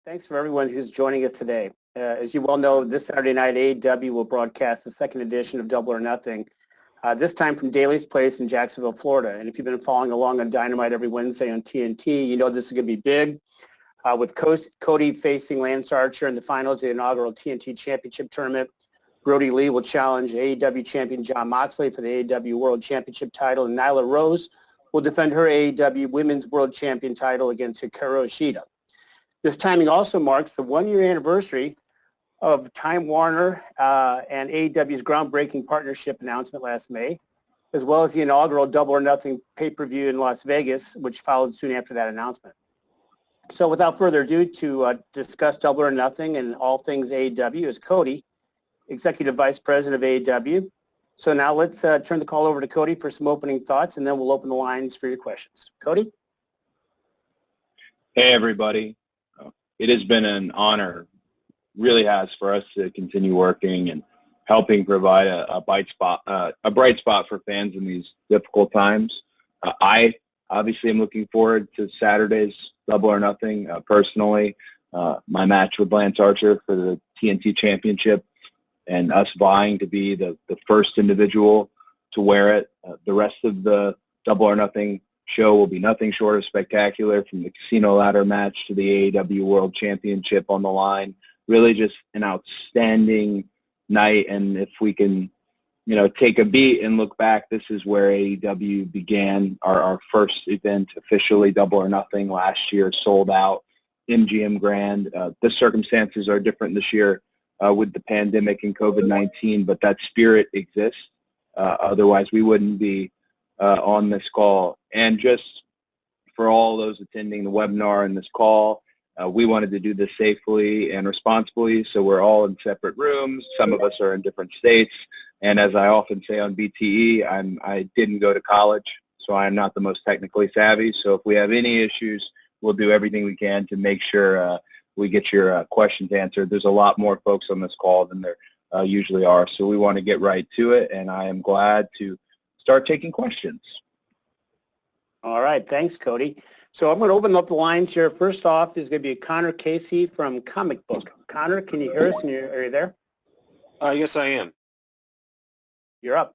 Thanks for everyone who's joining us today. As you well know, this Saturday night, AEW will broadcast the second edition of Double or Nothing, this time from Daly's Place in Jacksonville, Florida. And if you've been following along on Dynamite every Wednesday on TNT, you know this is going to be big. With Cody facing Lance Archer in the finals of the inaugural TNT Championship tournament, Brody Lee will challenge AEW champion Jon Moxley for the AEW World Championship title, and Nyla Rose will defend her AEW Women's World Champion title against Hikaru Ishida. This timing also marks the one-year anniversary of Time Warner and AEW's groundbreaking partnership announcement last May, as well as the inaugural Double or Nothing pay-per-view in Las Vegas, which followed soon after that announcement. So without further ado, to discuss Double or Nothing and all things AEW is Cody, Executive Vice President of AEW. So now let's turn the call over to Cody for some opening thoughts, and then we'll open the lines for your questions. Cody? Hey, everybody. It has been an honor, really has, for us to continue working and helping provide a bright spot for fans in these difficult times. I obviously am looking forward to Saturday's Double or Nothing. Personally, my match with Lance Archer for the TNT Championship and us vying to be the first individual to wear it. The rest of the Double or Nothing show will be nothing short of spectacular, from the casino ladder match to the AEW World Championship on the line. Really just an outstanding night, and if we can, take a beat and look back, this is where AEW began. Our first event, officially Double or Nothing, last year, sold out, MGM Grand. The circumstances are different this year with the pandemic and COVID-19, but that spirit exists. Otherwise, we wouldn't be on this call. And just for all those attending the webinar and this call, we wanted to do this safely and responsibly, so we're all in separate rooms. Some of us are in different states, and as I often say on BTE, I didn't go to college, so I'm not the most technically savvy. So if we have any issues, we'll do everything we can to make sure we get your questions answered. There's a lot more folks on this call than there usually are, so we want to get right to it, and I am glad to start taking questions. All right. Thanks, Cody. So I'm going to open up the lines here. First off is going to be Connor Casey from Comic Book. Connor, can you hear us? Are you there? Yes, I am. You're up.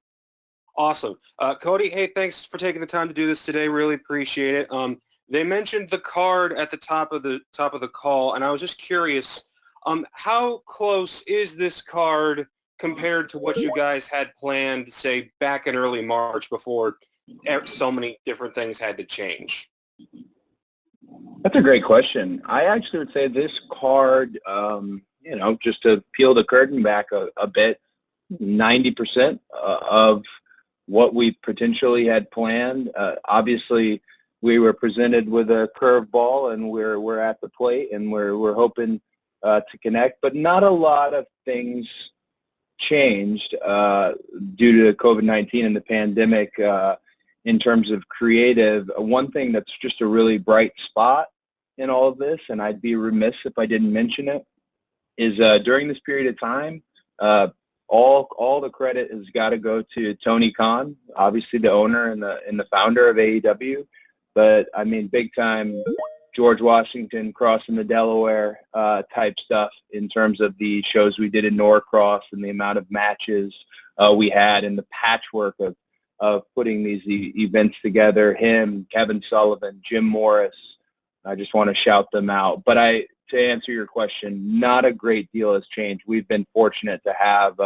Awesome. Cody, hey, thanks for taking the time to do this today. Really appreciate it. They mentioned the card at the top of the call, and I was just curious, how close is this card compared to what you guys had planned, say, back in early March before so many different things had to change? That's a great question. I actually would say this card, just to peel the curtain back a bit, 90% of what we potentially had planned. Obviously, we were presented with a curveball, and we're at the plate, and we're hoping to connect. But not a lot of things changed due to COVID-19 and the pandemic in terms of creative. One thing that's just a really bright spot in all of this, and I'd be remiss if I didn't mention it, is during this period of time, all the credit has got to go to Tony Khan, obviously the owner and the founder of AEW, but I mean big time George Washington crossing the Delaware type stuff in terms of the shows we did in Norcross and the amount of matches we had and the patchwork of putting these events together. Him, Kevin Sullivan, Jim Morris, I just want to shout them out. But to answer your question, not a great deal has changed. We've been fortunate to have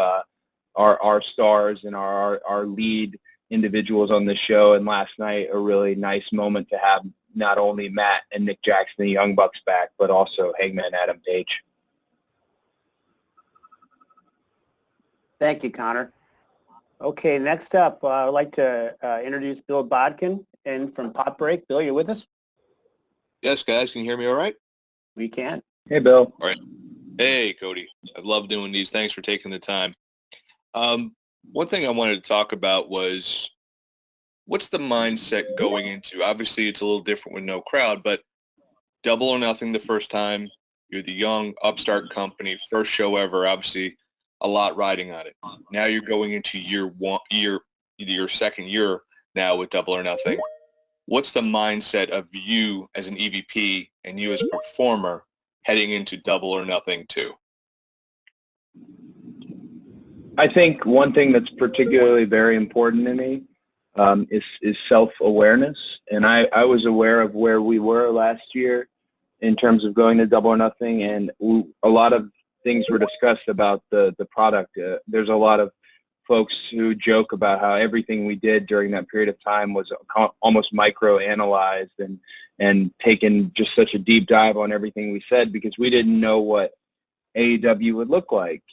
our stars and our lead individuals on the show, and last night a really nice moment to have not only Matt and Nick Jackson, the Young Bucks, back, but also Hangman Adam Page. Thank you, Connor. Okay, next up, I'd like to introduce Bill Bodkin and from Pop Break. Bill, you with us? Yes, guys. Can you hear me all right? We can. Hey, Bill. All right. Hey, Cody. I love doing these. Thanks for taking the time. One thing I wanted to talk about was, what's the mindset going into? Obviously, it's a little different with no crowd, but Double or Nothing the first time. You're the young upstart company, first show ever, obviously a lot riding on it. Now you're going into your second year now with Double or Nothing. What's the mindset of you as an EVP and you as a performer heading into Double or Nothing 2? I think one thing that's particularly very important to me is self-awareness. And I was aware of where we were last year in terms of going to Double or Nothing, and a lot of things were discussed about the product. There's a lot of folks who joke about how everything we did during that period of time was almost micro-analyzed and taken just such a deep dive on everything we said because we didn't know what AEW would look like.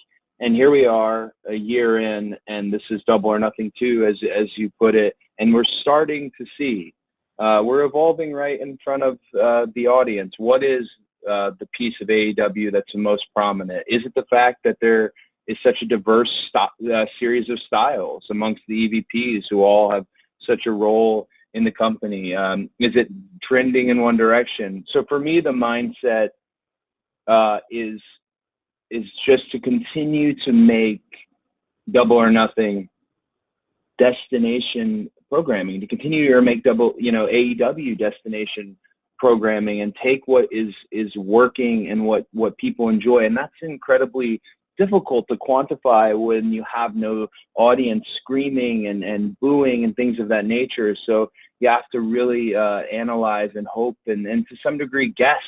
And here we are a year in, and this is Double or Nothing 2, as you put it, and we're starting to see. We're evolving right in front of the audience. What is the piece of AEW that's the most prominent? Is it the fact that there is such a diverse series of styles amongst the EVPs who all have such a role in the company? Is it trending in one direction? So for me, the mindset is just to continue to make Double or Nothing destination programming, to continue to make AEW destination programming and take what is working and what people enjoy. And that's incredibly difficult to quantify when you have no audience screaming and booing and things of that nature. So you have to really analyze and hope and to some degree guess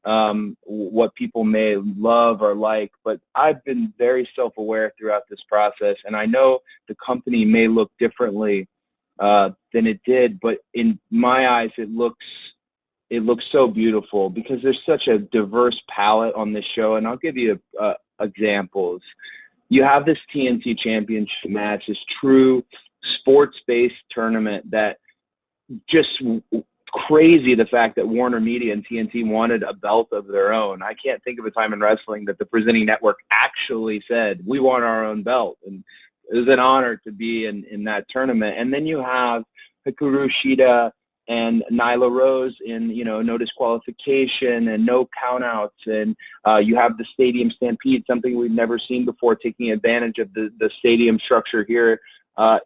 what people may love or like. But I've been very self-aware throughout this process, and I know the company may look differently than it did, but in my eyes it looks so beautiful because there's such a diverse palette on this show. And I'll give you examples. You have this TNT Championship match, this true sports-based tournament that just crazy, the fact that Warner Media and TNT wanted a belt of their own. I can't think of a time in wrestling that the presenting network actually said, we want our own belt. And it was an honor to be in that tournament. And then you have Hikaru Shida and Nyla Rose in, no disqualification and no countouts. And you have the Stadium Stampede, something we've never seen before, taking advantage of the stadium structure here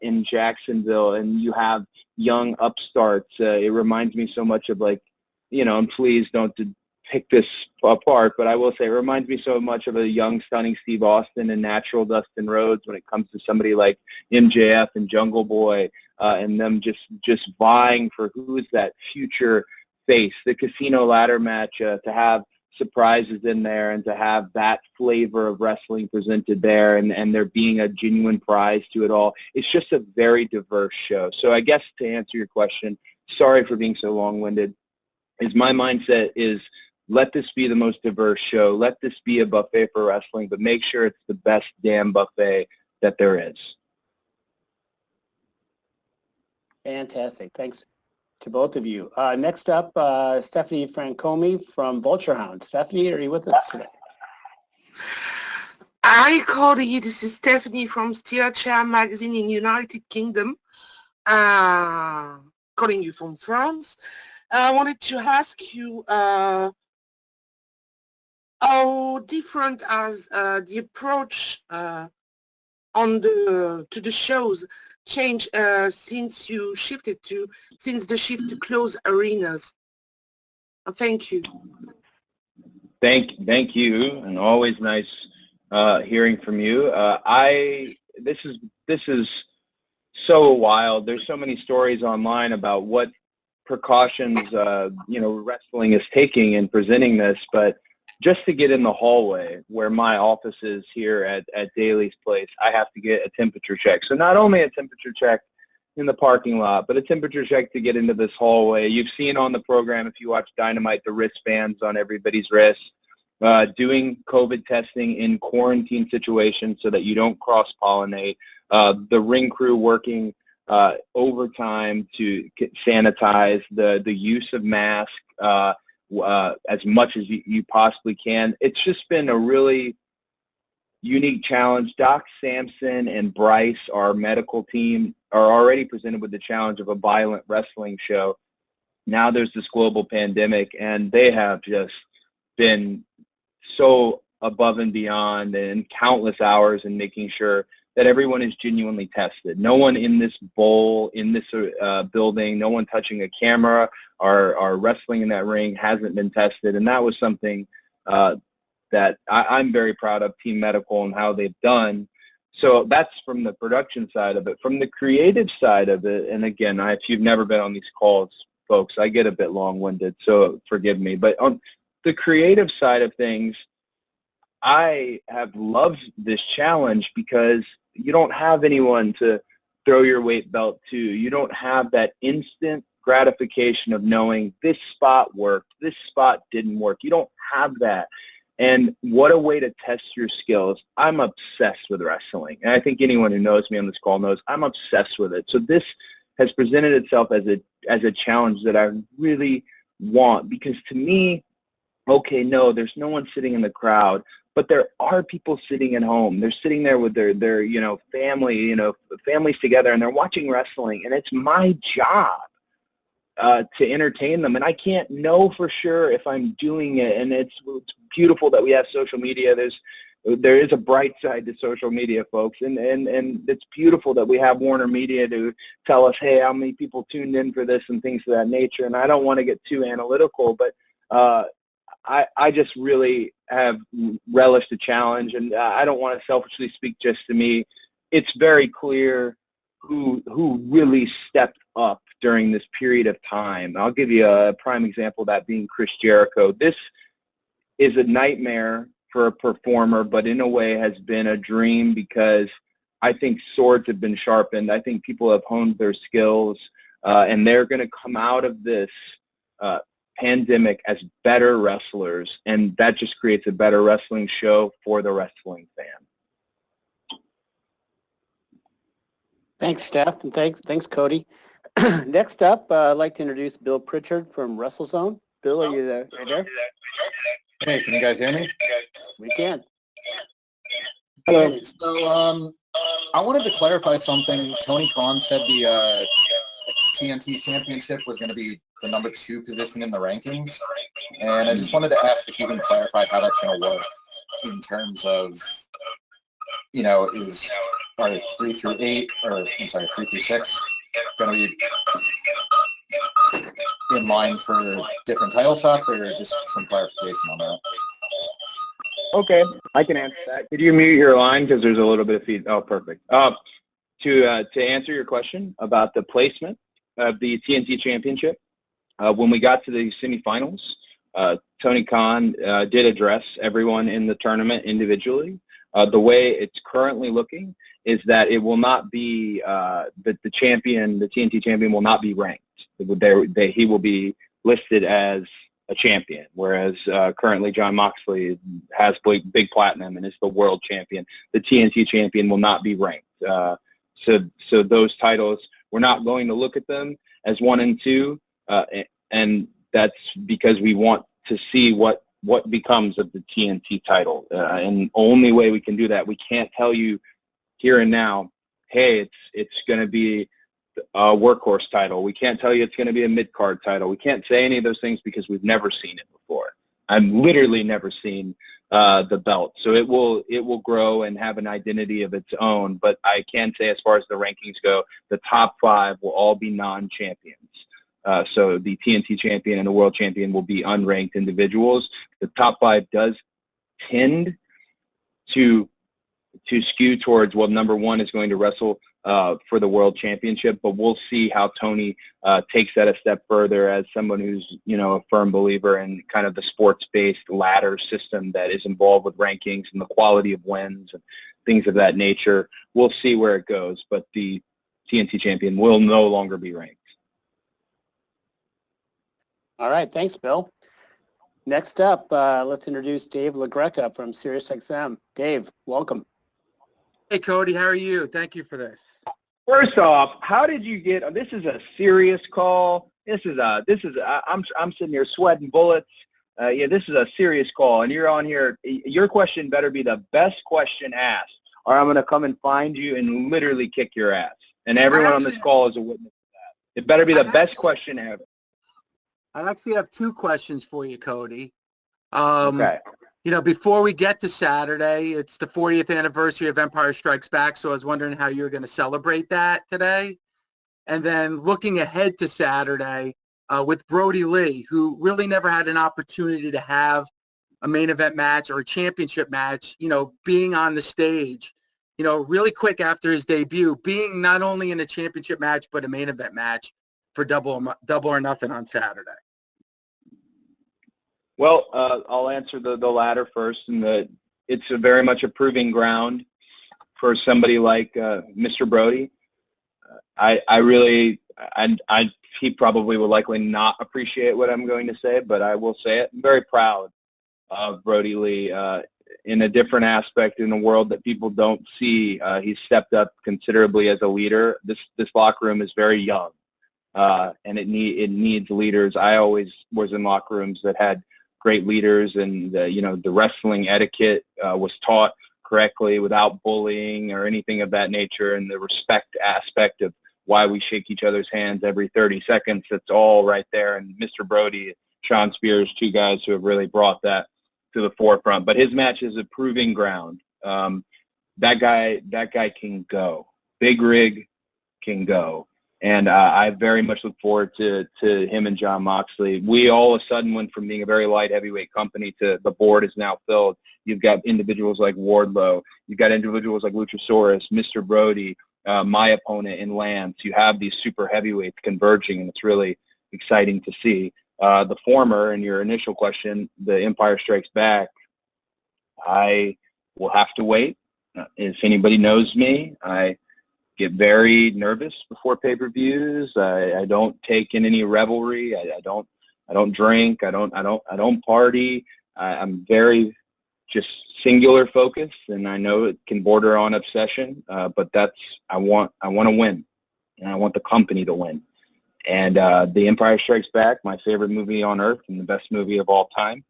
in Jacksonville. And you have young upstarts. It reminds me so much of and please don't pick this apart, but I will say it reminds me so much of a young, stunning Steve Austin and natural Dustin Rhodes when it comes to somebody like MJF and Jungle Boy and them just vying for who is that future face. The Casino Ladder match, to have surprises in there and to have that flavor of wrestling presented there and there being a genuine prize to it all. It's just a very diverse show. So I guess to answer your question, sorry for being so long-winded, is my mindset is let this be the most diverse show. Let this be a buffet for wrestling, but make sure it's the best damn buffet that there is. Fantastic. Thanks to both of you. Next up, Stephanie Francomi from Vulture Hound. Stephanie, are you with us today? Hi, Cody. This is Stephanie from Steel Chair Magazine in United Kingdom. Calling you from France. I wanted to ask you how different has the approach to the shows changed since the shift to close arenas. Thank you. Thank you, and always nice hearing from you. This is so wild. There's so many stories online about what precautions wrestling is taking in presenting this, but just to get in the hallway where my office is here at Daly's place, I have to get a temperature check. So not only a temperature check in the parking lot, but a temperature check to get into this hallway. You've seen on the program, if you watch Dynamite, the wristbands on everybody's wrists, doing COVID testing in quarantine situations so that you don't cross-pollinate, the ring crew working overtime to sanitize, the use of masks, as much as you possibly can. It's just been a really unique challenge. Doc Sampson and Bryce, our medical team, are already presented with the challenge of a violent wrestling show. Now there's this global pandemic, and they have just been so above and beyond and countless hours in making sure that everyone is genuinely tested. No one in this bowl, in this building, no one touching a camera or wrestling in that ring hasn't been tested. And that was something that I'm very proud of Team Medical and how they've done. So that's from the production side of it. From the creative side of it, and again, if you've never been on these calls, folks, I get a bit long-winded, so forgive me. But on the creative side of things, I have loved this challenge because you don't have anyone to throw your weight belt to. You don't have that instant gratification of knowing this spot worked, this spot didn't work. You don't have that. And what a way to test your skills. I'm obsessed with wrestling. And I think anyone who knows me on this call knows I'm obsessed with it. So this has presented itself as a challenge that I really want, because to me, okay, no, there's no one sitting in the crowd, but there are people sitting at home. They're sitting there with their family, families together, and they're watching wrestling, and it's my job to entertain them. And I can't know for sure if I'm doing it, and it's beautiful that we have social media. There is a bright side to social media, folks, and it's beautiful that we have Warner Media to tell us, hey, how many people tuned in for this and things of that nature. And I don't want to get too analytical, but I just really have relished the challenge, and I don't want to selfishly speak just to me. It's very clear who really stepped up during this period of time. I'll give you a prime example of that being Chris Jericho. This is a nightmare for a performer, but in a way has been a dream, because I think swords have been sharpened. I think people have honed their skills, and they're going to come out of this pandemic as better wrestlers, and that just creates a better wrestling show for the wrestling fan. Thanks, Steph, and thanks, Cody. Next up, I'd like to introduce Bill Pritchard from WrestleZone. Bill, are you there? Hey, can you guys hear me? We can. Hello. So, I wanted to clarify something. Tony Khan said the TNT Championship was going to be the number 2 position in the rankings, and I just wanted to ask if you can clarify how that's going to work in terms of, are 3 through 8, or I'm sorry, 3 through 6 going to be in line for different title shots, or just some clarification on that? Okay, I can answer that. Could you mute your line, because there's a little bit of feed? Oh, perfect. To answer your question about the placement of the TNT Championship, when we got to the semifinals, Tony Khan did address everyone in the tournament individually. The way it's currently looking is that it will not be the TNT champion will not be ranked. He will be listed as a champion, whereas currently Jon Moxley has big platinum and is the world champion. The TNT champion will not be ranked. So those titles, we're not going to look at them as 1 and 2, and that's because we want to see what becomes of the TNT title. And the only way we can do that, we can't tell you here and now, hey, it's going to be a workhorse title. We can't tell you it's going to be a mid-card title. We can't say any of those things because we've never seen it before. I've literally never seen the belt. So it will grow and have an identity of its own. But I can say, as far as the rankings go, the top 5 will all be non-champions. So the TNT champion and the world champion will be unranked individuals. The top 5 does tend to skew towards, well, number 1 is going to wrestle for the world championship, but we'll see how Tony takes that a step further as someone who's, a firm believer in kind of the sports-based ladder system that is involved with rankings and the quality of wins and things of that nature. We'll see where it goes, but the TNT champion will no longer be ranked. All right, thanks, Bill. Next up, let's introduce Dave LaGreca from SiriusXM. Dave, welcome. Hey, Cody, how are you? Thank you for this. First off, how did you get? This is a serious call. I'm sitting here sweating bullets. This is a serious call, and you're on here. Your question better be the best question asked, or I'm going to come and find you and literally kick your ass. And everyone on this call is a witness to that. It better be the best question ever. I actually have 2 questions for you, Cody. Okay. Before we get to Saturday, it's the 40th anniversary of Empire Strikes Back, so I was wondering how you're going to celebrate that today. And then looking ahead to Saturday with Brody Lee, who really never had an opportunity to have a main event match or a championship match, being on the stage, really quick after his debut, being not only in a championship match, but a main event match for Double or Nothing on Saturday? Well, I'll answer the latter first, and it's very much a proving ground for somebody like Mr. Brody. He probably will likely not appreciate what I'm going to say, but I will say it. I'm very proud of Brody Lee. In a different aspect in the world that people don't see, he's stepped up considerably as a leader. This locker room is very young, and it needs leaders. I always was in locker rooms that had great leaders, and the wrestling etiquette was taught correctly without bullying or anything of that nature, and the respect aspect of why we shake each other's hands every 30 seconds, that's all right there. And Mr. Brody, Sean Spears, two guys who have really brought that to the forefront. But his match is a proving ground. That guy can go. Big Rig can go. And I very much look forward to him and John Moxley. We all of a sudden went from being a very light heavyweight company to the board is now filled. You've got individuals like Wardlow. You've got individuals like Luchasaurus, Mr. Brody, my opponent in Lance. You have these super heavyweights converging, and it's really exciting to see. The former, in your initial question, the Empire Strikes Back, I will have to wait. If anybody knows me, I get very nervous before pay-per-views. I don't take in any revelry. I don't drink. I don't party. I'm very just singular focused, and I know it can border on obsession. But I want to win, and I want the company to win. And The Empire Strikes Back, my favorite movie on earth and the best movie of all time,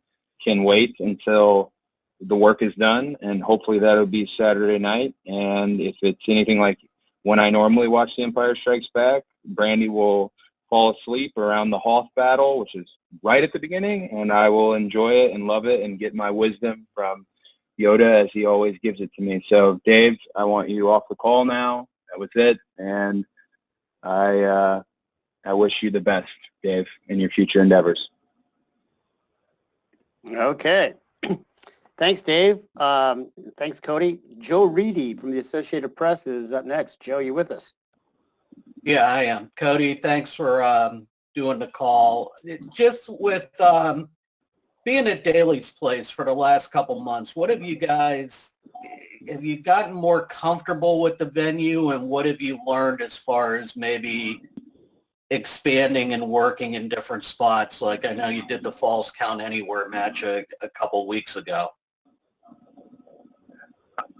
can wait until the work is done, and hopefully that'll be Saturday night. And if it's anything like when I normally watch The Empire Strikes Back, Brandy will fall asleep around the Hoth battle, which is right at the beginning, and I will enjoy it and love it and get my wisdom from Yoda as he always gives it to me. So, Dave, I want you off the call now. That was it, and I wish you the best, Dave, in your future endeavors. Okay. Thanks, Dave. Thanks, Cody. Joe Reedy from the Associated Press is up next. Joe, you with us? Yeah, I am. Cody, thanks for doing the call. Just with being at Daly's place for the last couple months, have you gotten more comfortable with the venue, and what have you learned as far as maybe expanding and working in different spots? Like I know you did the Falls Count Anywhere match a couple weeks ago.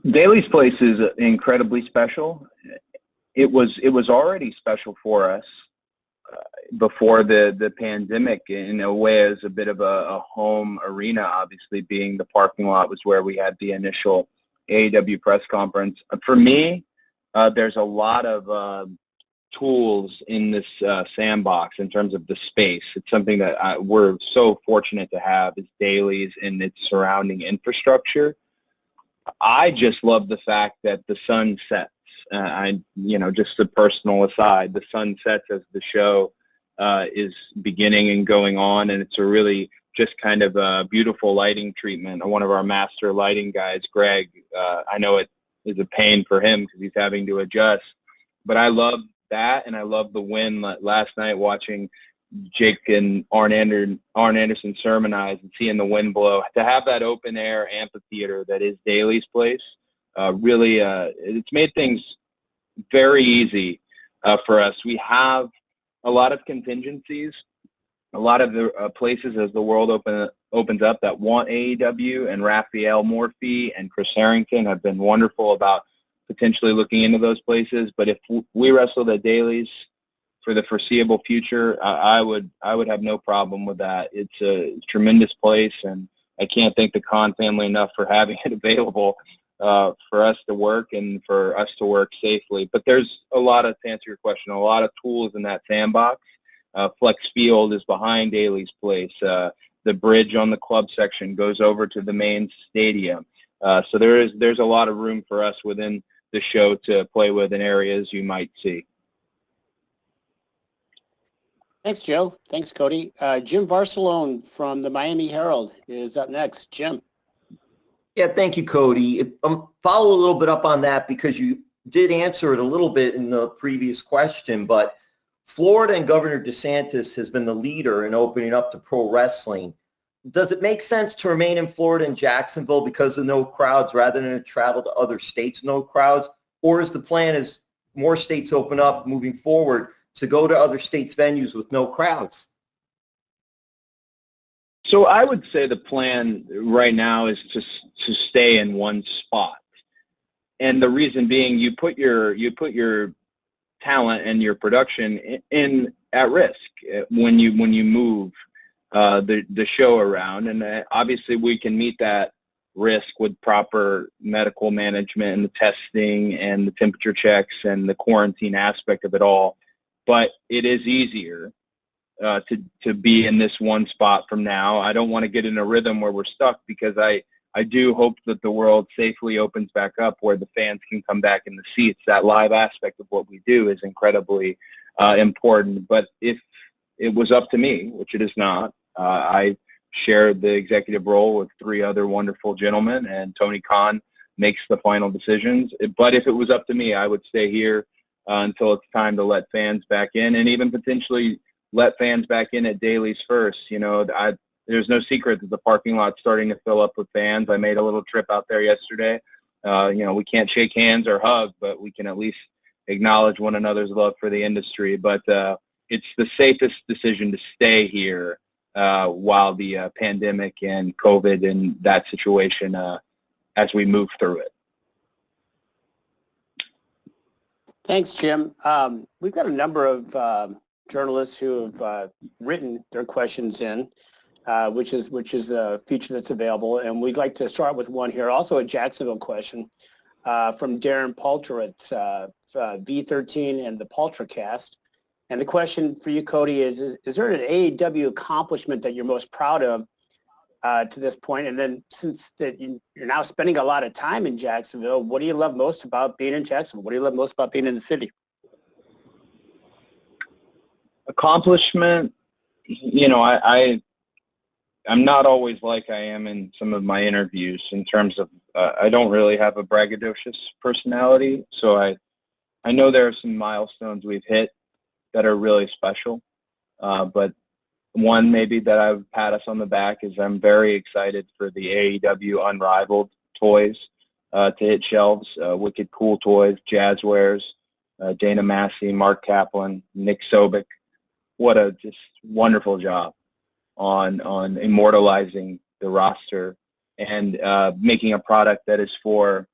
Daly's place is incredibly special. It was already special for us before the pandemic, in a way, as a bit of a home arena. Obviously, being the parking lot was where we had the initial AEW press conference. For me, there's a lot of tools in this sandbox in terms of the space. It's something that we're so fortunate to have, is Daly's and its surrounding infrastructure. I just love the fact that the sun sets. Just a personal aside, the sun sets as the show is beginning and going on, and it's a really just kind of a beautiful lighting treatment. One of our master lighting guys, Greg, I know it is a pain for him because he's having to adjust, but I love that, and I love the win last night watching Jake and Arn Anderson sermonize and seeing the wind blow. To have that open air amphitheater that is Daly's place, really, it's made things very easy for us. We have a lot of contingencies, a lot of the places as the world opens up that want AEW, and Raphael Morphy and Chris Harrington have been wonderful about potentially looking into those places. But if we wrestled at Daly's for the foreseeable future, I would have no problem with that. It's a tremendous place, and I can't thank the Khan family enough for having it available for us to work and for us to work safely. But there's a lot of, to answer your question, a lot of tools in that sandbox. Flex Field is behind Daly's place. The bridge on the club section goes over to the main stadium. So there's a lot of room for us within the show to play with in areas you might see. Thanks, Joe. Thanks, Cody. Jim Barcelone from the Miami Herald is up next. Jim. Yeah, thank you, Cody. Follow a little bit up on that because you did answer it a little bit in the previous question, but Florida and Governor DeSantis has been the leader in opening up to pro wrestling. Does it make sense to remain in Florida and Jacksonville because of no crowds rather than to travel to other states, no crowds? Or is the plan as more states open up moving forward to go to other states' venues with no crowds? So I would say the plan right now is to stay in one spot. And the reason being you put your talent and your production in at risk when you move the show around, and obviously we can meet that risk with proper medical management and the testing and the temperature checks and the quarantine aspect of it all. But it is easier to be in this one spot from now. I don't want to get in a rhythm where we're stuck because I do hope that the world safely opens back up where the fans can come back in the seats. That live aspect of what we do is incredibly important. But if it was up to me, which it is not, I share the executive role with 3 other wonderful gentlemen, and Tony Khan makes the final decisions. But if it was up to me, I would stay here until it's time to let fans back in, and even potentially let fans back in at Daly's first. You know, there's no secret that the parking lot's starting to fill up with fans. I made a little trip out there yesterday. You know, we can't shake hands or hug, but we can at least acknowledge one another's love for the industry. But it's the safest decision to stay here while the pandemic and COVID and that situation as we move through it. Thanks, Jim. We've got a number of journalists who have written their questions in, which is a feature that's available, and we'd like to start with one here. Also, a Jacksonville question from Darren Palter at V13 and the Paltracast. And the question for you, Cody, is there an AEW accomplishment that you're most proud of to this point? And then since that you're now spending a lot of time in Jacksonville, what do you love most about being in Jacksonville? What do you love most about being in the city? Accomplishment, you know, I'm not always like I am in some of my interviews in terms of I don't really have a braggadocious personality. So I know there are some milestones we've hit that are really special. But one maybe that I would pat us on the back is I'm very excited for the AEW Unrivaled toys to hit shelves. Wicked Cool Toys, Jazzwares, Dana Massey, Mark Kaplan, Nick Sobek. What a just wonderful job on immortalizing the roster and making a product that is for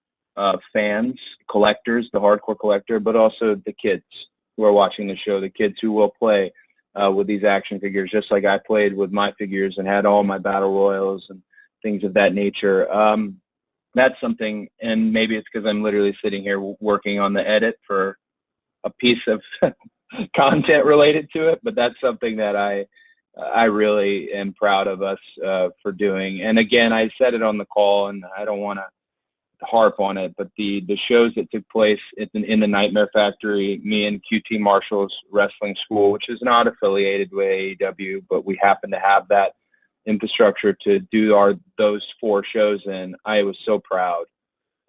fans, collectors, the hardcore collector, but also the kids who are watching the show, the kids who will play with these action figures, just like I played with my figures and had all my battle royals and things of that nature. That's something, and maybe it's because I'm literally sitting here working on the edit for a piece of content related to it, but that's something that I really am proud of us for doing. And again, I said it on the call, and I don't want to harp on it, but the shows that took place in the Nightmare Factory, me and QT Marshall's wrestling school, which is not affiliated with AEW, but we happen to have that infrastructure to do those 4 shows, and I was so proud.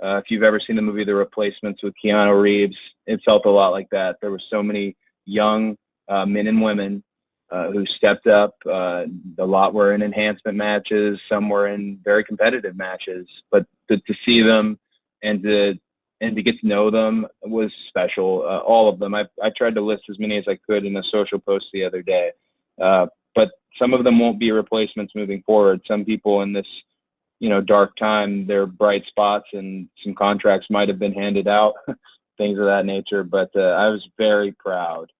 If you've ever seen the movie The Replacements with Keanu Reeves, it felt a lot like that. There were so many young men and women who stepped up. A lot were in enhancement matches. Some were in very competitive matches. But to see them and to get to know them was special. All of them. I tried to list as many as I could in a social post the other day. But some of them won't be replacements moving forward. Some people in this, dark time, they're bright spots, and some contracts might have been handed out, things of that nature. But I was very proud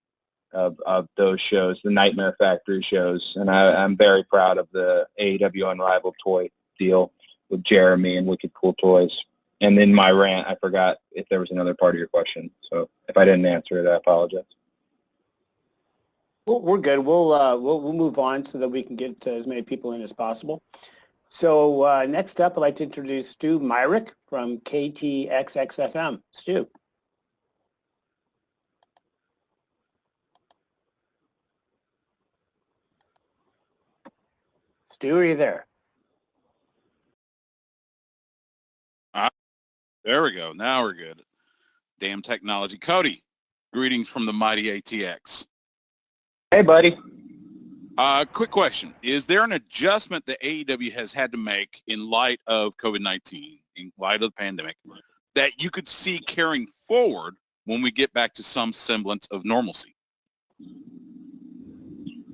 of those shows, the Nightmare Factory shows, and I'm very proud of the AEW Unrivaled toy deal with Jeremy and Wicked Cool Toys. And in my rant, I forgot if there was another part of your question. So if I didn't answer it, I apologize. Well, we're good. We'll move on so that we can get as many people in as possible. So next up, I'd like to introduce Stu Myrick from KTXXFM. Stu. Stu, are you there? There we go. Now we're good. Damn technology. Cody, greetings from the mighty ATX. Hey, buddy. Quick question. Is there an adjustment that AEW has had to make in light of COVID-19, in light of the pandemic, that you could see carrying forward when we get back to some semblance of normalcy?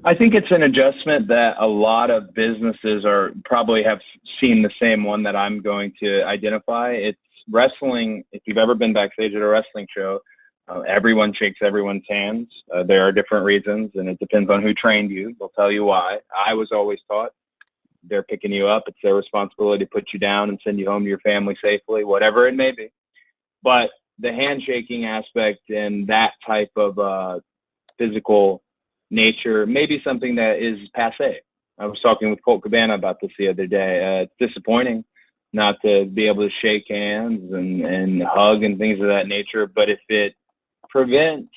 I think it's an adjustment that a lot of businesses probably have seen the same one that I'm going to identify. It's wrestling. If you've ever been backstage at a wrestling show, everyone shakes everyone's hands. There are different reasons, and it depends on who trained you. They'll tell you why. I was always taught they're picking you up. It's their responsibility to put you down and send you home to your family safely, whatever it may be. But the handshaking aspect and that type of physical nature may be something that is passé. I was talking with Colt Cabana about this the other day. It's disappointing not to be able to shake hands and hug and things of that nature, but if it prevents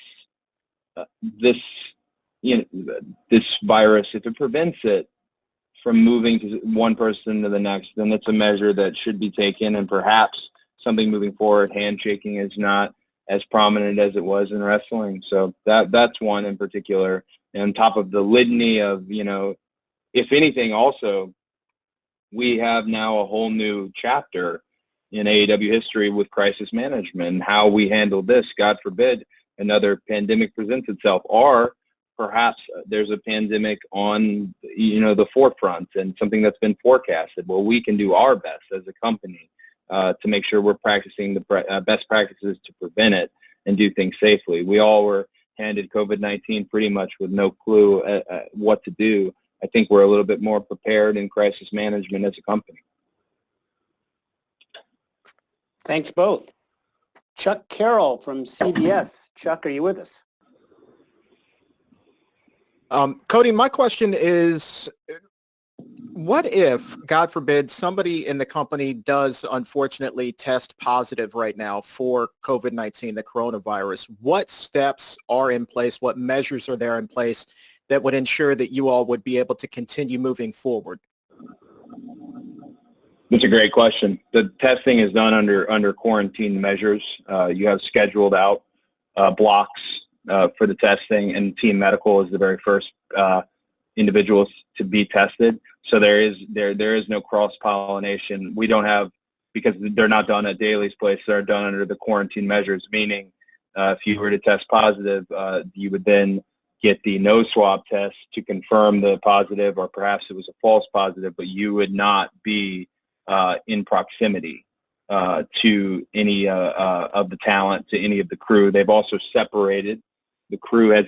this virus, if it prevents it from moving to one person to the next, then it's a measure that should be taken, and perhaps something moving forward. Handshaking is not as prominent as it was in wrestling, so that's one in particular. And on top of the litany of, if anything, also, we have now a whole new chapter in AEW history with crisis management and how we handle this. God forbid another pandemic presents itself, or perhaps there's a pandemic on, the forefront and something that's been forecasted. Well, we can do our best as a company to make sure we're practicing the best practices to prevent it and do things safely. We all were handed COVID-19 pretty much with no clue what to do. I think we're a little bit more prepared in crisis management as a company. Thanks both. Chuck Carroll from CBS. Chuck, are you with us? Cody, my question is, what if, God forbid, somebody in the company does unfortunately test positive right now for COVID-19, the coronavirus? What steps are in place? What measures are there in place that would ensure that you all would be able to continue moving forward? That's a great question. The testing is done under quarantine measures. You have scheduled out blocks for the testing, and Team Medical is the very first individuals to be tested. So there is no cross-pollination. We don't have, because they're not done at Daly's place, they're done under the quarantine measures, meaning if you were to test positive, you would then get the nose swab test to confirm the positive, or perhaps it was a false positive, but you would not be in proximity to any of the talent, to any of the crew. They've also separated. The crew has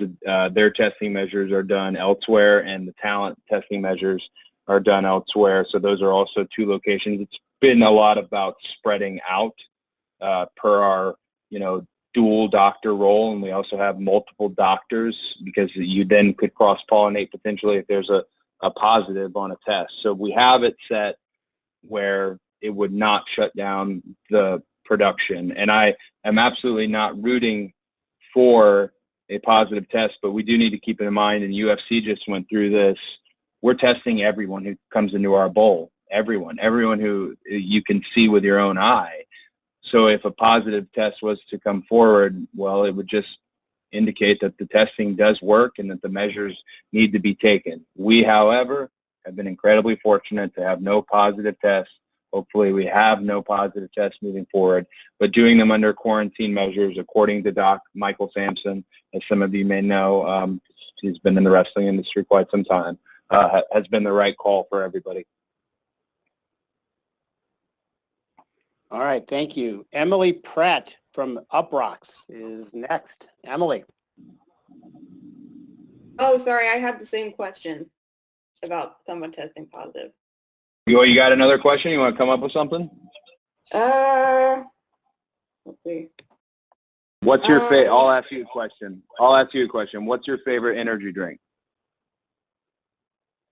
their testing measures are done elsewhere, and the talent testing measures are done elsewhere. So those are also two locations. It's been a lot about spreading out per our, dual doctor role, and we also have multiple doctors because you then could cross-pollinate potentially if there's a positive on a test. So we have it set where it would not shut down the production. And I am absolutely not rooting for a positive test, but we do need to keep in mind, and UFC just went through this, we're testing everyone who comes into our bowl, everyone who you can see with your own eye. So if a positive test was to come forward, well, it would just indicate that the testing does work and that the measures need to be taken. We, however, have been incredibly fortunate to have no positive tests. Hopefully we have no positive tests moving forward, but doing them under quarantine measures, according to Doc Michael Sampson, as some of you may know, he's been in the wrestling industry quite some time, has been the right call for everybody. All right, thank you. Emily Pratt from Uprocks is next. Emily. Oh, sorry, I had the same question about someone testing positive. You got another question? You want to come up with something? Let's see. What's your favorite? I'll ask you a question. What's your favorite energy drink?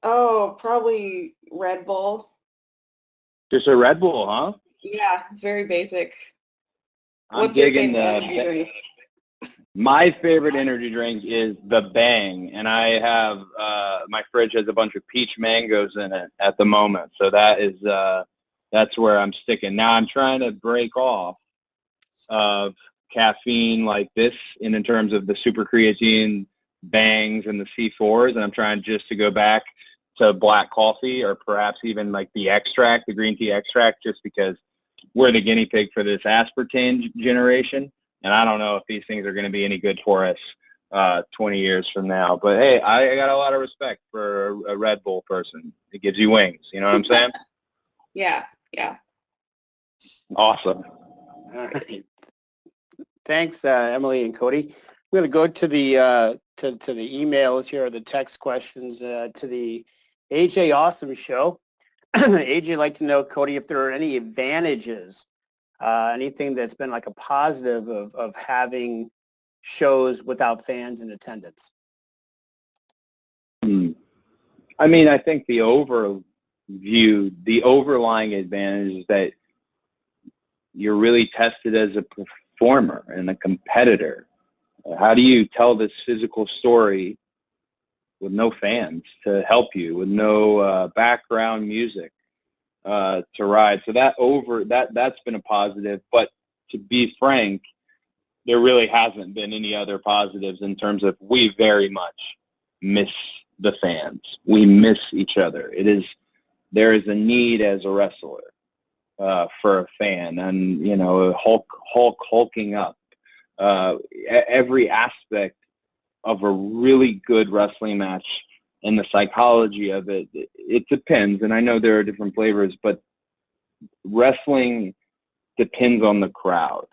Oh, probably Red Bull. Just a Red Bull, huh? Yeah, very basic. I'm digging My favorite energy drink is the Bang, and I have my fridge has a bunch of peach mangoes in it at the moment, so that's where I'm sticking. Now I'm trying to break off of caffeine like this in terms of the super creatine Bangs and the C4s, and I'm trying just to go back to black coffee or perhaps even like the extract, the green tea extract, just because we're the guinea pig for this aspartame generation. And I don't know if these things are going to be any good for us 20 years from now. But, hey, I got a lot of respect for a Red Bull person. It gives you wings. You know what I'm saying? Yeah. Awesome. All right. Thanks, Emily and Cody. We're going to go to the to the emails here, the text questions to the AJ Awesome Show. AJ would like to know, Cody, if there are any advantages, anything that's been like a positive of having shows without fans in attendance. I mean, I think the overlying advantage is that you're really tested as a performer and a competitor. How do you tell this physical story with no fans to help you, with no background music to ride? So that's been a positive. But to be frank, there really hasn't been any other positives in terms of we very much miss the fans. We miss each other. There is a need as a wrestler for a fan, and Hulk hulking up. Every aspect of a really good wrestling match and the psychology of it, it depends. And I know there are different flavors, but wrestling depends on the crowd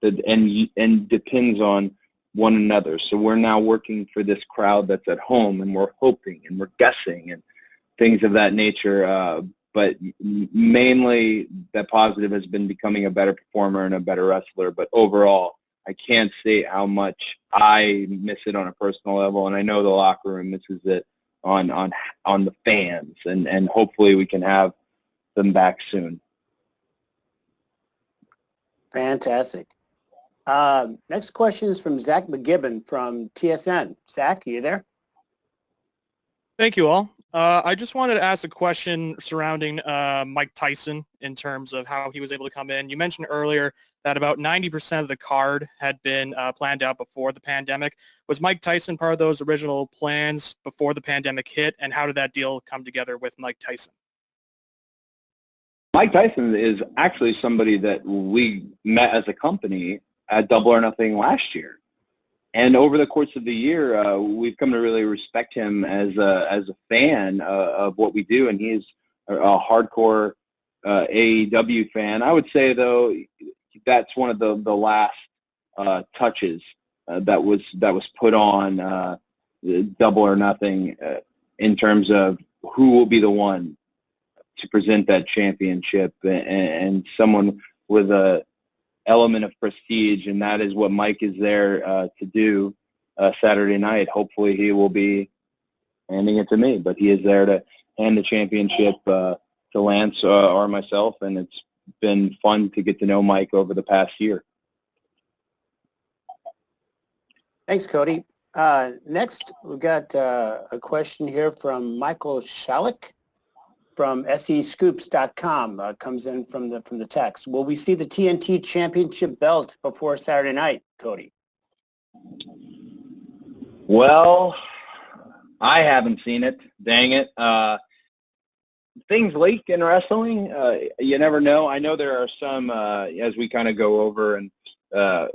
and depends on one another. So we're now working for this crowd that's at home, and we're hoping and we're guessing and things of that nature. But mainly the positive has been becoming a better performer and a better wrestler. But overall, I can't say how much I miss it on a personal level, and I know the locker room misses it on the fans, and hopefully we can have them back soon. Fantastic. Next question is from Zach McGibbon from TSN. Zach, are you there? Thank you all. I just wanted to ask a question surrounding Mike Tyson in terms of how he was able to come in. You mentioned earlier that about 90% of the card had been planned out before the pandemic. Was Mike Tyson part of those original plans before the pandemic hit, and how did that deal come together with Mike Tyson? Mike Tyson is actually somebody that we met as a company at Double or Nothing last year. And over the course of the year, we've come to really respect him as a fan of what we do, and he's a hardcore AEW fan. I would say, though, that's one of the last touches that was put on Double or Nothing in terms of who will be the one to present that championship, and someone with a element of prestige, and that is what Mike is there to do Saturday night. Hopefully he will be handing it to me, but he is there to hand the championship to Lance or myself, and it's been fun to get to know Mike over the past year. Thanks, Cody. Next, we've got a question here from Michael Shalik from SEScoops.com. Comes in from the text. Will we see the TNT Championship belt before Saturday night, Cody? Well, I haven't seen it. Dang it. Things leak in wrestling. You never know. I know there are some, as we kind of go over and a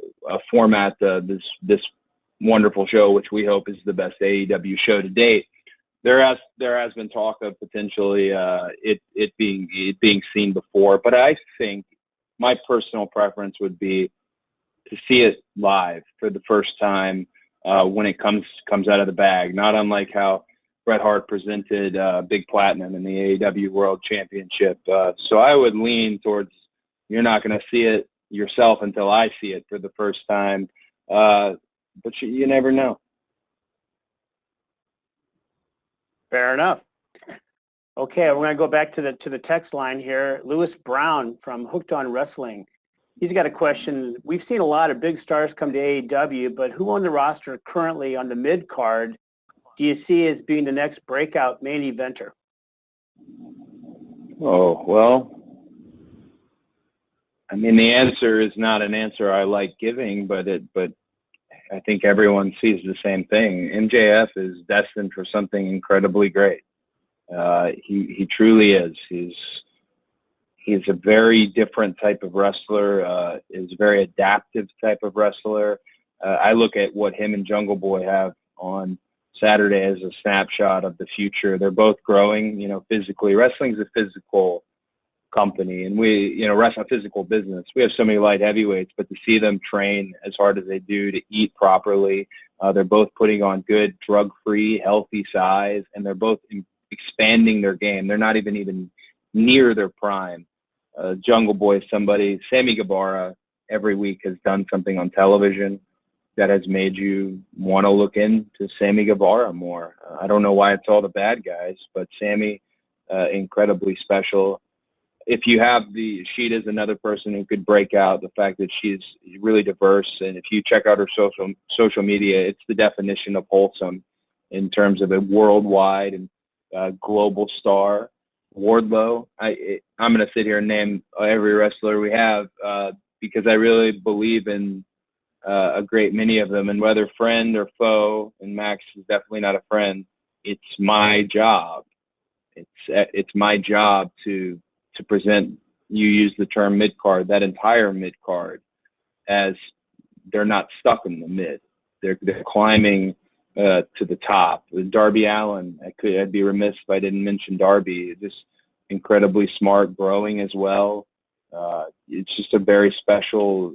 format this wonderful show, which we hope is the best AEW show to date. There has been talk of potentially it being seen before, but I think my personal preference would be to see it live for the first time when it comes out of the bag. Not unlike how Bret Hart presented Big Platinum in the AEW World Championship. So I would lean towards you're not going to see it yourself until I see it for the first time, but you never know. Fair enough. Okay, we're going to go back to the text line here. Lewis Brown from Hooked on Wrestling. He's got a question. We've seen a lot of big stars come to AEW, but who on the roster currently on the mid card do you see as being the next breakout main eventer? Oh, well, I mean, the answer is not an answer I like giving, but I think everyone sees the same thing. MJF is destined for something incredibly great. He truly is. He's a very different type of wrestler, is a very adaptive type of wrestler. I look at what him and Jungle Boy have on Saturday as a snapshot of the future. They're both growing, physically. Wrestling's a physical company, and we, wrestle a physical business. We have so many light heavyweights, but to see them train as hard as they do, to eat properly, they're both putting on good, drug-free, healthy size, and they're both expanding their game. They're not even near their prime. Jungle Boy, Sammy Guevara every week has done something on television that has made you want to look into Sammy Guevara more. I don't know why it's all the bad guys, but Sammy, incredibly special. If you have Sheeta's another person who could break out. The fact that she's really diverse, and if you check out her social media, it's the definition of wholesome in terms of a worldwide and global star. Wardlow, I'm going to sit here and name every wrestler we have because I really believe in a great many of them, and whether friend or foe, and Max is definitely not a friend, it's my job. It's my job to present, you use the term mid-card, that entire mid-card, as they're not stuck in the mid. They're climbing to the top. Darby Allin, I'd be remiss if I didn't mention Darby. Just incredibly smart, growing as well. It's just a very special,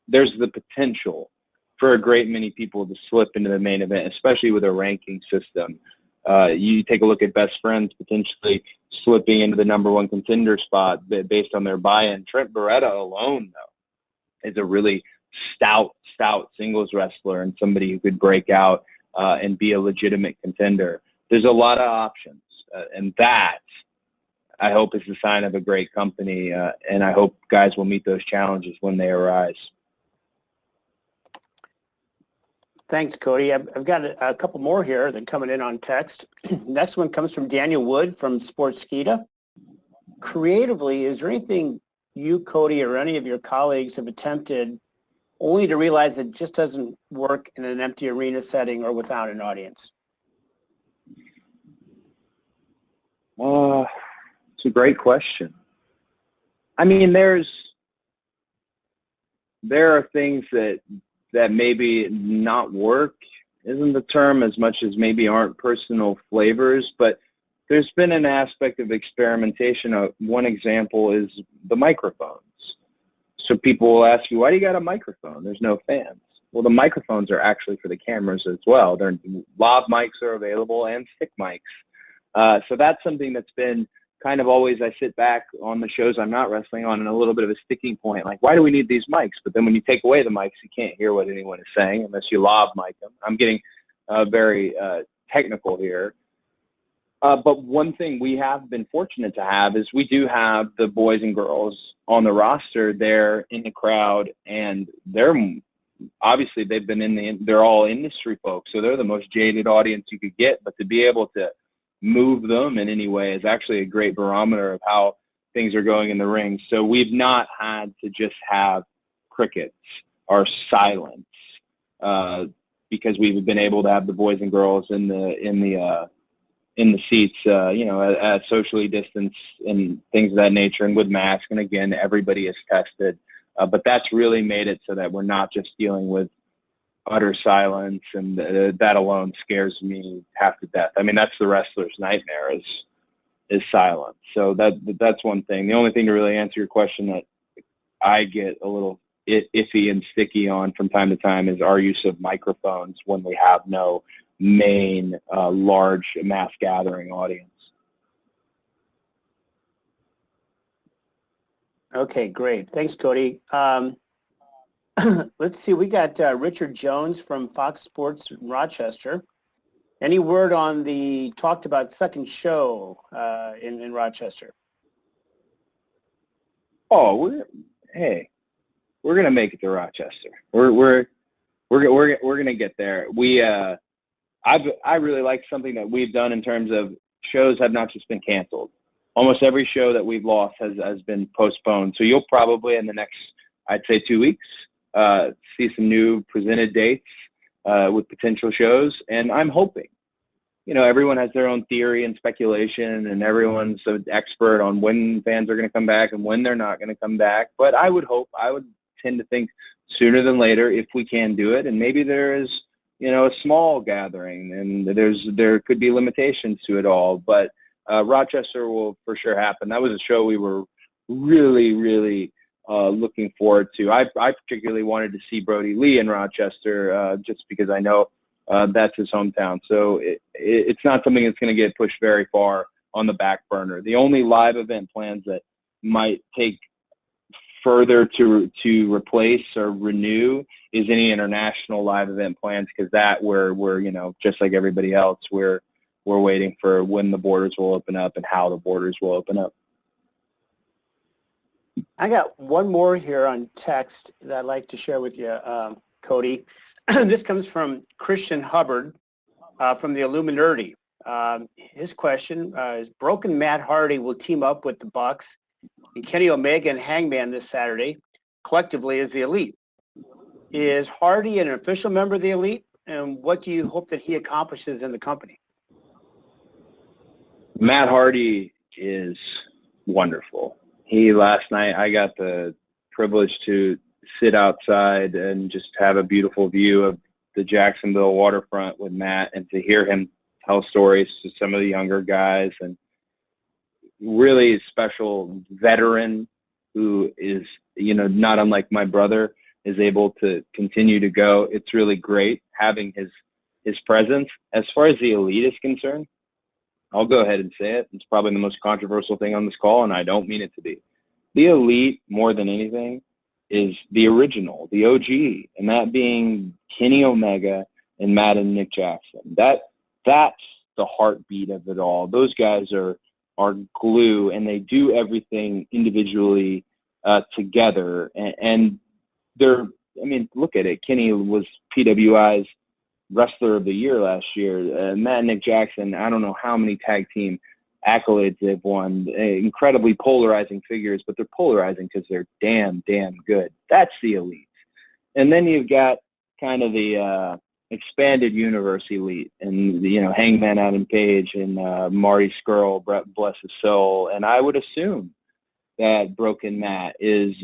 there's the potential for a great many people to slip into the main event, especially with a ranking system. You take a look at Best Friends potentially slipping into the number one contender spot based on their buy-in. Trent Beretta alone, though, is a really stout singles wrestler and somebody who could break out and be a legitimate contender. There's a lot of options, and that, I hope, is the sign of a great company, and I hope guys will meet those challenges when they arise. Thanks, Cody. I've got a couple more here that are coming in on text. Next one comes from Daniel Wood from Sportskeeda. Creatively, is there anything you, Cody, or any of your colleagues have attempted only to realize it just doesn't work in an empty arena setting or without an audience? It's a great question. I mean, there are things that maybe not work isn't the term as much as maybe aren't personal flavors, but there's been an aspect of experimentation. One example is the microphones. So people will ask you, why do you got a microphone? There's no fans. Well, the microphones are actually for the cameras as well. Lav mics are available and stick mics. So that's something that's been kind of always, I sit back on the shows I'm not wrestling on and a little bit of a sticking point, like, why do we need these mics? But then when you take away the mics, you can't hear what anyone is saying unless you lav mic them. I'm getting very technical here. But one thing we have been fortunate to have is we do have the boys and girls on the roster there in the crowd, and obviously they've been they're all industry folks, so they're the most jaded audience you could get, but to be able to move them in any way is actually a great barometer of how things are going in the ring. So we've not had to just have crickets or silence because we've been able to have the boys and girls in the seats, at socially distanced and things of that nature, and with masks. And again, everybody is tested, but that's really made it so that we're not just dealing with utter silence, and that alone scares me half to death. I mean, that's the wrestler's nightmare is silence. So that's one thing. The only thing to really answer your question that I get a little iffy and sticky on from time to time is our use of microphones when we have no main large mass gathering audience. Okay, great. Thanks, Cody. Let's see. We got Richard Jones from Fox Sports Rochester. Any word on the talked about second show in Rochester? Oh, hey, we're gonna make it to Rochester. We're gonna get there. I really like something that we've done in terms of shows have not just been canceled. Almost every show that we've lost has been postponed. So you'll probably in the next, I'd say 2 weeks, see some new presented dates with potential shows. And I'm hoping, everyone has their own theory and speculation, and everyone's an expert on when fans are going to come back and when they're not going to come back. But I would tend to think sooner than later if we can do it. And maybe there is, a small gathering, and there could be limitations to it all. But Rochester will for sure happen. That was a show we were really, really looking forward to. I particularly wanted to see Brody Lee in Rochester just because I know that's his hometown. So it's not something that's going to get pushed very far on the back burner. The only live event plans that might take further to replace or renew is any international live event plans, because that we're just like everybody else, we're waiting for when the borders will open up and how the borders will open up. I got one more here on text that I'd like to share with you, Cody. This comes from Christian Hubbard from the Illuminati. His question is, Broken Matt Hardy will team up with the Bucks and Kenny Omega and Hangman this Saturday, collectively as the Elite. Is Hardy an official member of the Elite, and what do you hope that he accomplishes in the company? Matt Hardy is wonderful. Last night I got the privilege to sit outside and just have a beautiful view of the Jacksonville waterfront with Matt, and to hear him tell stories to some of the younger guys, and really special veteran who is, not unlike my brother, is able to continue to go. It's really great having his presence. As far as the Elite is concerned, I'll go ahead and say it. It's probably the most controversial thing on this call, and I don't mean it to be. The Elite, more than anything, is the original, the OG, and that being Kenny Omega and Matt and Nick Jackson. That's the heartbeat of it all. Those guys are glue, and they do everything individually together. And they're, look at it. Kenny was PWI's Wrestler of the Year last year. Matt and Nick Jackson, I don't know how many tag team accolades they've won. Incredibly polarizing figures, but they're polarizing because they're damn good. That's the Elite. And then you've got kind of the expanded universe Elite, and Hangman Adam Page and Marty Scurll, Brett bless his soul. And I would assume that Broken Matt is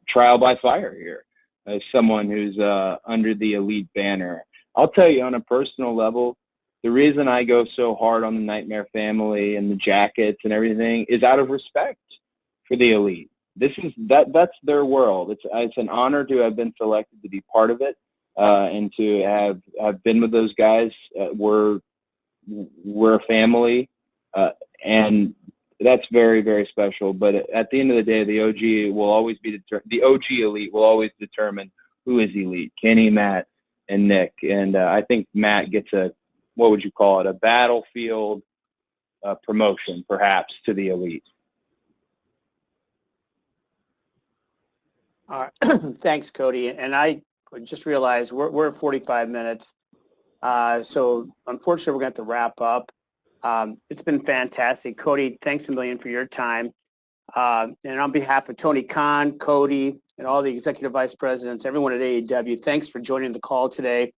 trial by fire here as someone who's under the Elite banner. I'll tell you, on a personal level, the reason I go so hard on the Nightmare Family and the jackets and everything is out of respect for the Elite. That's their world. It's an honor to have been selected to be part of it, and to have been with those guys. We're a family, and that's very, very special. But at the end of the day, the OG will always be the OG Elite will always determine who is Elite: Kenny, Matt, and Nick. And I think Matt gets what would you call it, a battlefield promotion, perhaps, to the Elite. All right. Thanks, Cody. And I just realized we're at 45 minutes. So unfortunately, we're going to have to wrap up. It's been fantastic. Cody, thanks a million for your time. And on behalf of Tony Khan, Cody, and all the executive vice presidents, everyone at AEW, thanks for joining the call today.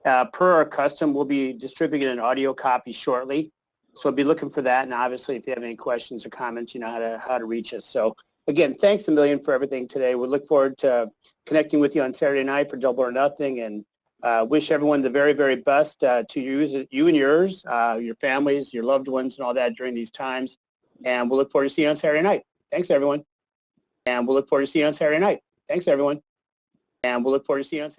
Per our custom, we'll be distributing an audio copy shortly. So be looking for that. And obviously, if you have any questions or comments, you know how to reach us. So again, thanks a million for everything today. We look forward to connecting with you on Saturday night for Double or Nothing, and wish everyone the very, very best to you and yours, your families, your loved ones, and all that during these times. And we'll look forward to seeing you on Saturday night. Thanks, everyone. And we'll look forward to seeing you on Saturday night. Thanks, everyone. And we'll look forward to seeing you on Saturday night.